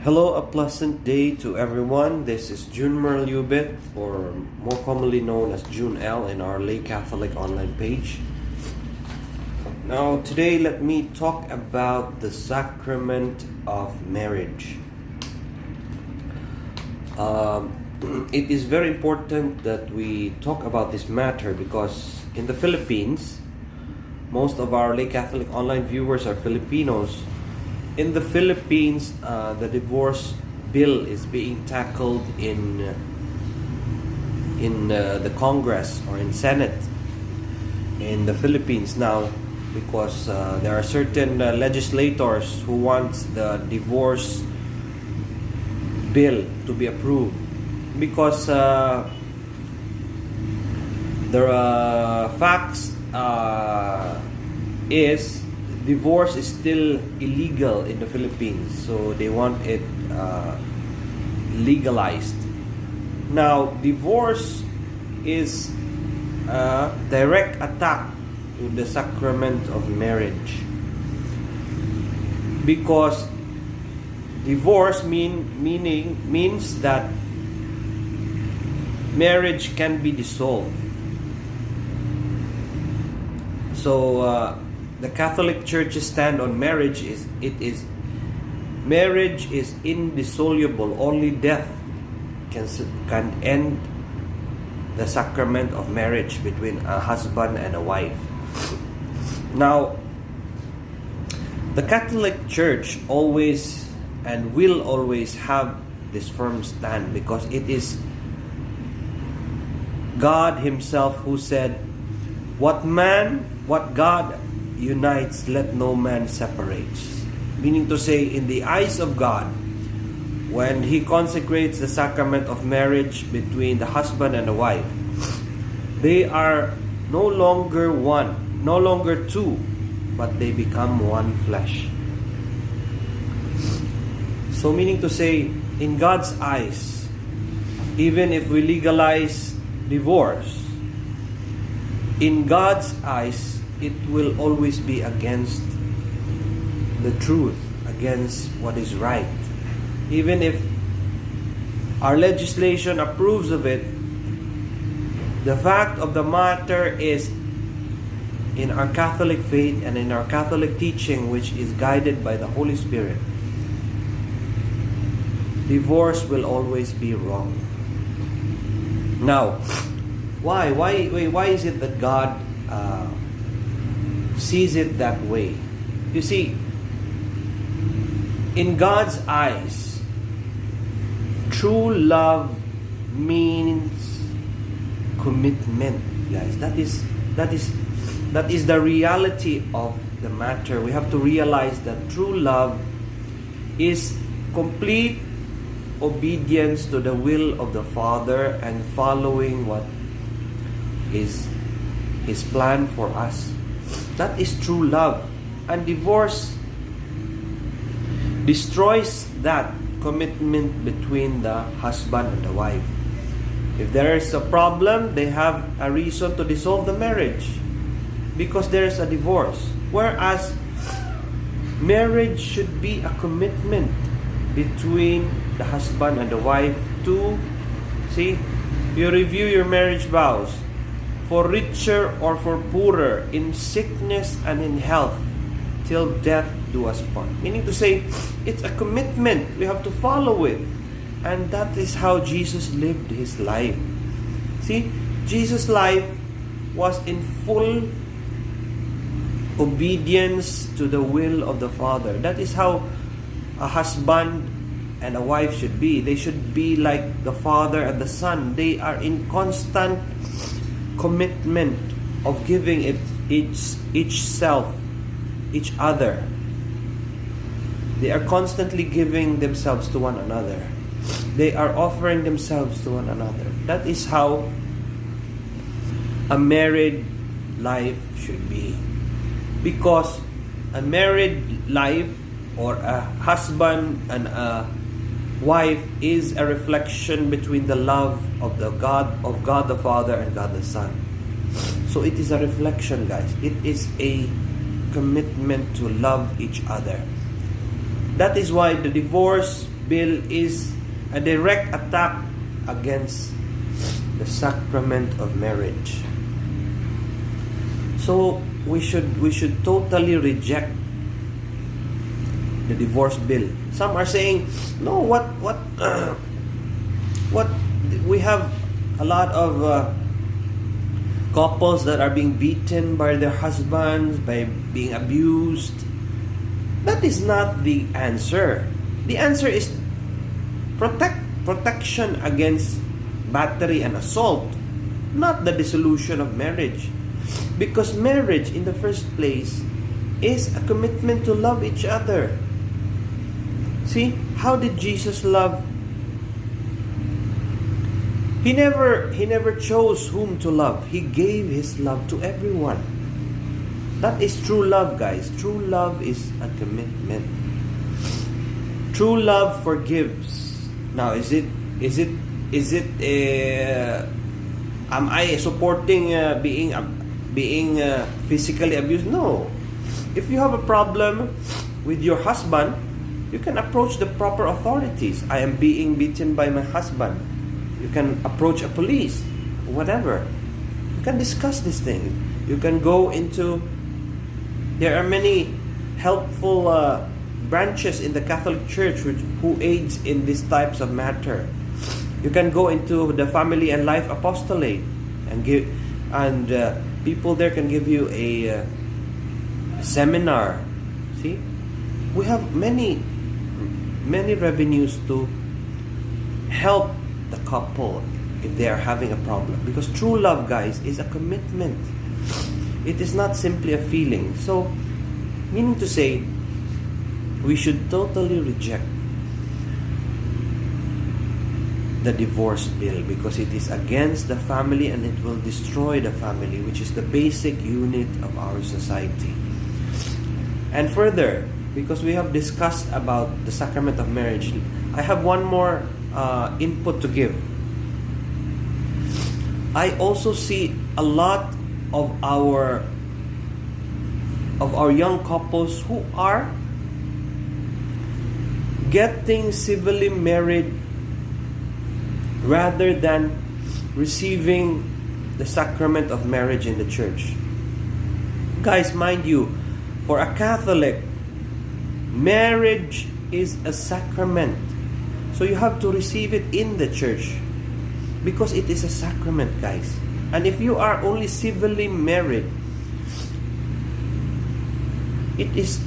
Hello, a pleasant day to everyone. This is June Merliubit, or more commonly known as June L in our Lay Catholic online page. Now, today let me talk about the Sacrament of Marriage. It is very important that we talk about this matter because in the Philippines, most of our Lay Catholic online viewers are Filipinos. In the Philippines, the divorce bill is being tackled in the Congress or in Senate in the Philippines now because there are certain legislators who wants the divorce bill to be approved because the facts is divorce is still illegal in the Philippines, so they want it legalized. Now, divorce is a direct attack to the sacrament of marriage because divorce means that marriage can be dissolved. So the Catholic Church's stand on marriage is marriage is indissoluble. Only death can end the sacrament of marriage between a husband and a wife. Now, the Catholic Church always and will always have this firm stand because it is God Himself who said, what God unites, let no man separates. Meaning to say, in the eyes of God, when He consecrates the sacrament of marriage between the husband and the wife, they are no longer one, no longer two, but they become one flesh. So meaning to say, in God's eyes, even if we legalize divorce, in God's eyes, it will always be against the truth, against what is right. Even if our legislation approves of it, the fact of the matter is, in our Catholic faith and in our Catholic teaching, which is guided by the Holy Spirit, divorce will always be wrong. Now, why is it that God sees it that way? You see, in God's eyes, true love means commitment, guys. That is the reality of the matter. We have to realize that true love is complete obedience to the will of the Father and following what is His plan for us. That is true love. And divorce destroys that commitment between the husband and the wife. If there is a problem, they have a reason to dissolve the marriage because there is a divorce. Whereas marriage should be a commitment between the husband and the wife to, see, you review your marriage vows, for richer or for poorer, in sickness and in health, till death do us part. Meaning to say, it's a commitment. We have to follow it. And that is how Jesus lived His life. See, Jesus' life was in full obedience to the will of the Father. That is how a husband and a wife should be. They should be like the Father and the Son. They are in constant commitment of giving each other. They are constantly giving themselves to one another. They are offering themselves to one another. That is how a married life should be. Because a married life, or a husband and a wife, is a reflection between the love of God the Father and God the Son. So it is a reflection, guys. It is a commitment to love each other. That is why the divorce bill is a direct attack against the sacrament of marriage. So we should totally reject the divorce bill. Some are saying, no, what we have a lot of couples that are being beaten by their husbands, by being abused. That is not the answer. The answer is protection against battery and assault, not the dissolution of marriage. Because marriage in the first place is a commitment to love each other. See, how did Jesus love? He never chose whom to love. He gave His love to everyone. That is true love, guys. True love is a commitment. True love forgives. Now, am I supporting being physically abused? No. If you have a problem with your husband, you can approach the proper authorities. I am being beaten by my husband. You can approach a police, whatever. You can discuss these things. You can go into... There are many helpful branches in the Catholic Church who aids in these types of matter. You can go into the Family and Life Apostolate and people there can give you a seminar. See, we have many revenues to help the couple if they are having a problem. Because true love, guys, is a commitment. It is not simply a feeling. So, meaning to say, we should totally reject the divorce bill because it is against the family and it will destroy the family, which is the basic unit of our society. And further, because we have discussed about the sacrament of marriage, I have one more input to give. I also see a lot of our young couples who are getting civilly married rather than receiving the sacrament of marriage in the church. Guys, mind you, for a Catholic, marriage is a sacrament. So you have to receive it in the church because it is a sacrament, guys. And if you are only civilly married, it is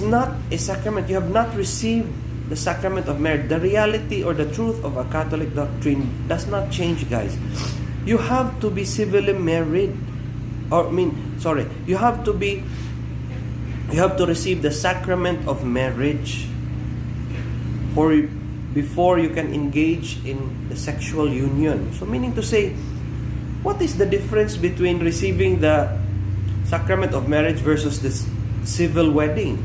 not a sacrament. You have not received the sacrament of marriage. The reality or the truth of a Catholic doctrine does not change, guys. You have to be civilly married. You have to receive the sacrament of marriage before you can engage in the sexual union. So meaning to say, what is the difference between receiving the sacrament of marriage versus this civil wedding?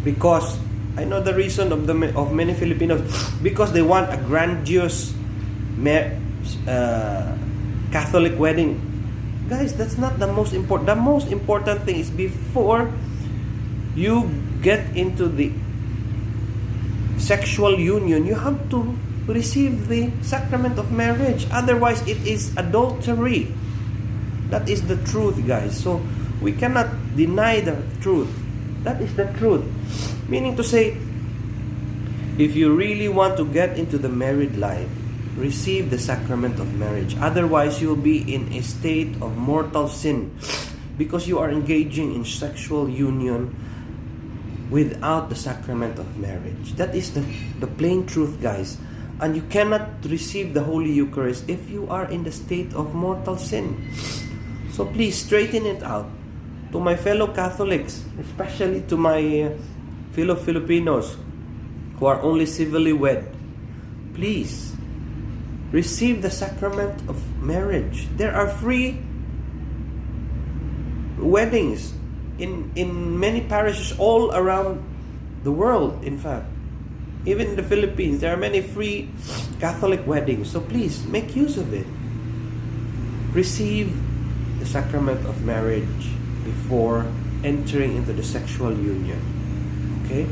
Because I know the reason of many Filipinos, because they want a grandiose Catholic wedding. Guys, that's not the most important. The most important thing is before you get into the sexual union, you have to receive the sacrament of marriage. Otherwise, it is adultery. That is the truth, guys. So we cannot deny the truth. That is the truth. Meaning to say, if you really want to get into the married life, receive the sacrament of marriage. Otherwise, you will be in a state of mortal sin because you are engaging in sexual union without the sacrament of marriage. That is the plain truth, guys. And you cannot receive the Holy Eucharist if you are in the state of mortal sin. So please straighten it out. To my fellow Catholics, especially to my fellow Filipinos who are only civilly wed, please receive the sacrament of marriage. There are free weddings in many parishes all around the world. In fact, even in the Philippines, there are many free Catholic weddings. So please make use of it. Receive the sacrament of marriage before entering into the sexual union. Okay?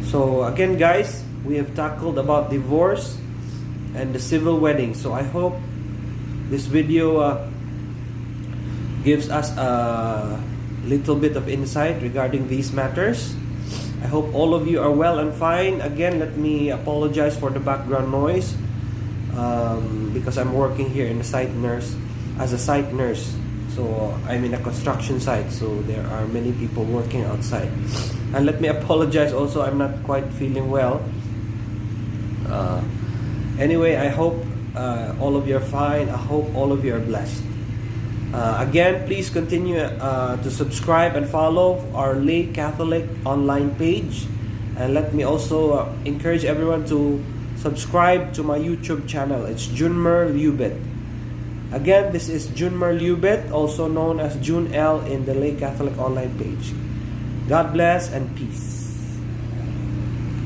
So again, guys, we have tackled about divorce and the civil wedding. So I hope this video gives us a little bit of insight regarding these matters. I hope all of you are well and fine. Again, let me apologize for the background noise because I'm working here in a site nurse as a site nurse. So I'm in a construction site, so there are many people working outside. And let me apologize also, I'm not quite feeling well. Anyway, I hope all of you are fine. I hope all of you are blessed. Again, please continue to subscribe and follow our Lay Catholic online page. And let me also encourage everyone to subscribe to my YouTube channel. It's Junmer Liubet. Again, this is Junmer Liubet, also known as Jun L in the Lay Catholic online page. God bless and peace.